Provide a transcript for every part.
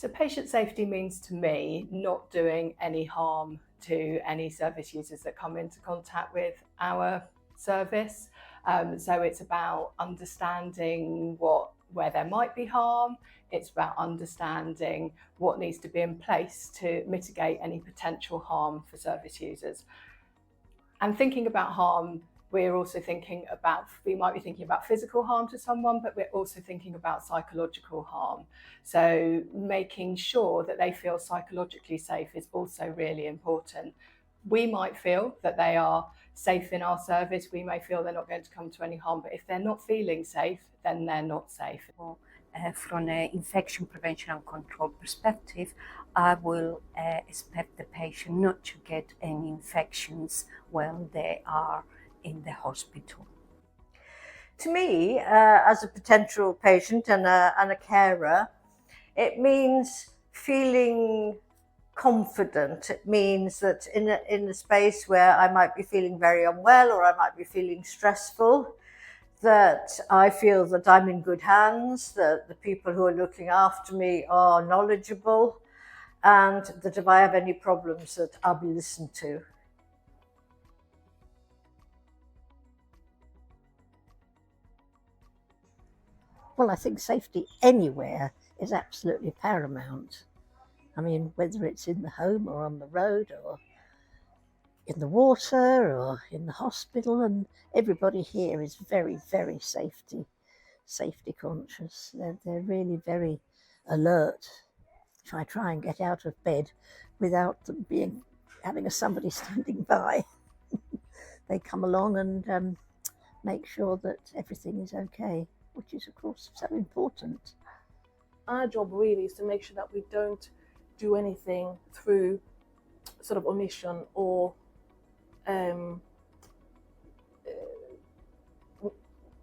So patient safety means to me not doing any harm to any service users that come into contact with our service. So it's about understanding where there might be harm. It's about understanding what needs to be in place to mitigate any potential harm for service users. And thinking about harm, we might be thinking about physical harm to someone, but we're also thinking about psychological harm. So making sure that they feel psychologically safe is also really important. We might feel that they are safe in our service. We may feel they're not going to come to any harm, but if they're not feeling safe, then they're not safe. From an infection prevention and control perspective, I will expect the patient not to get any infections while they are in the hospital. To me, as a potential patient and a carer, it means feeling confident. It means that in a space where I might be feeling very unwell or I might be feeling stressful, that I feel that I'm in good hands, that the people who are looking after me are knowledgeable, and that if I have any problems, that I'll be listened to. Well, I think safety anywhere is absolutely paramount. I mean, whether it's in the home or on the road or in the water or in the hospital, and everybody here is very, very safety conscious. They're really very alert. If I try and get out of bed without them having somebody standing by, they come along and make sure that everything is okay, which is of course so important. Our job really is to make sure that we don't do anything through sort of omission or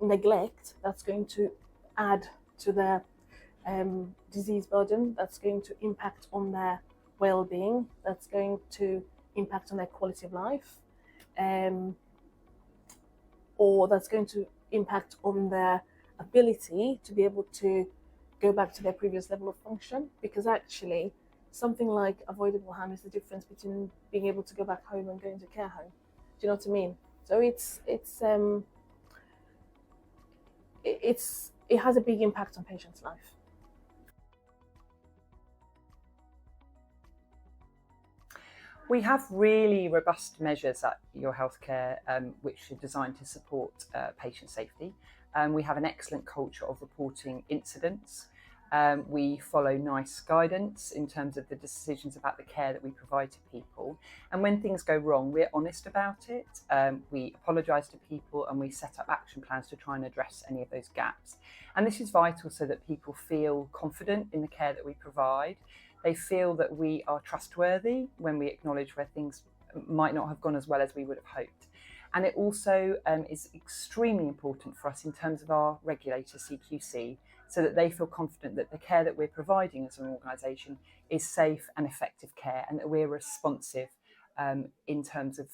neglect that's going to add to their disease burden, that's going to impact on their well-being, that's going to impact on their quality of life, or that's going to impact on their ability to be able to go back to their previous level of function. Because actually, something like avoidable harm is the difference between being able to go back home and going to care home. Do you know what I mean? So it has a big impact on patients' life. We have really robust measures at Your Healthcare which are designed to support patient safety. We have an excellent culture of reporting incidents. We follow NICE guidance in terms of the decisions about the care that we provide to people. And when things go wrong, we're honest about it. We apologise to people and we set up action plans to try and address any of those gaps. And this is vital so that people feel confident in the care that we provide. They feel that we are trustworthy when we acknowledge where things might not have gone as well as we would have hoped. And it also is extremely important for us in terms of our regulator, CQC, so that they feel confident that the care that we're providing as an organisation is safe and effective care, and that we're responsive in terms of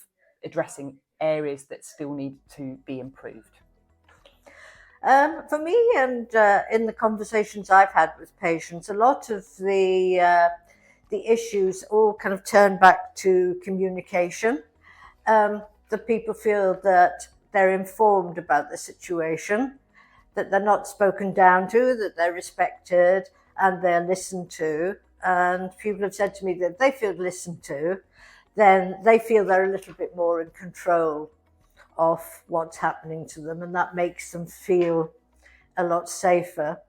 addressing areas that still need to be improved. For me, and in the conversations I've had with patients, a lot of the issues all kind of turn back to communication. That people feel that they're informed about the situation, that they're not spoken down to, that they're respected and they're listened to. And people have said to me that if they feel listened to, then they feel they're a little bit more in control of what's happening to them, and that makes them feel a lot safer.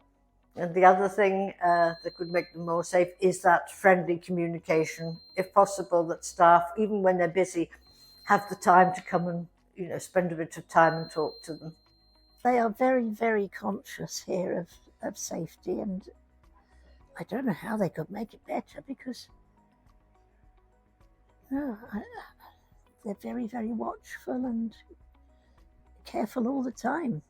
And the other thing that could make them more safe is that friendly communication. If possible, that staff, even when they're busy, have the time to come and spend a bit of time and talk to them. They are very, very conscious here of safety, and I don't know how they could make it better, because they're very, very watchful and careful all the time.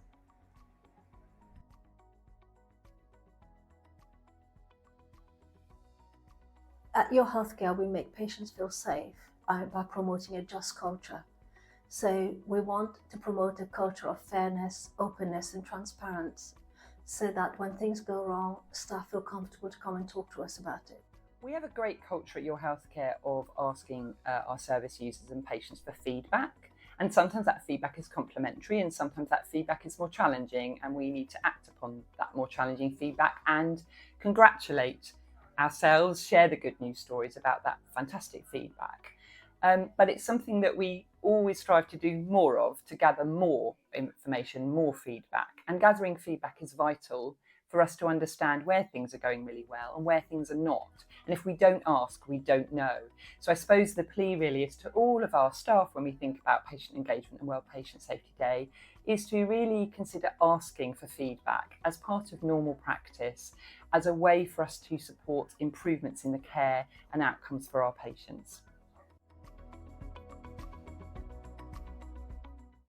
At Your Healthcare, we make patients feel safe by promoting a just culture. So we want to promote a culture of fairness, openness, and transparency. so that when things go wrong, staff feel comfortable to come and talk to us about it. We have a great culture at Your Healthcare of asking our service users and patients for feedback. And sometimes that feedback is complimentary and sometimes that feedback is more challenging, and we need to act upon that more challenging feedback and congratulate ourselves, share the good news stories about that fantastic feedback. But it's something that we always strive to do more of, to gather more information, more feedback. And gathering feedback is vital for us to understand where things are going really well and where things are not. And if we don't ask, we don't know. So I suppose the plea really is to all of our staff, when we think about patient engagement and World Patient Safety Day, is to really consider asking for feedback as part of normal practice, as a way for us to support improvements in the care and outcomes for our patients.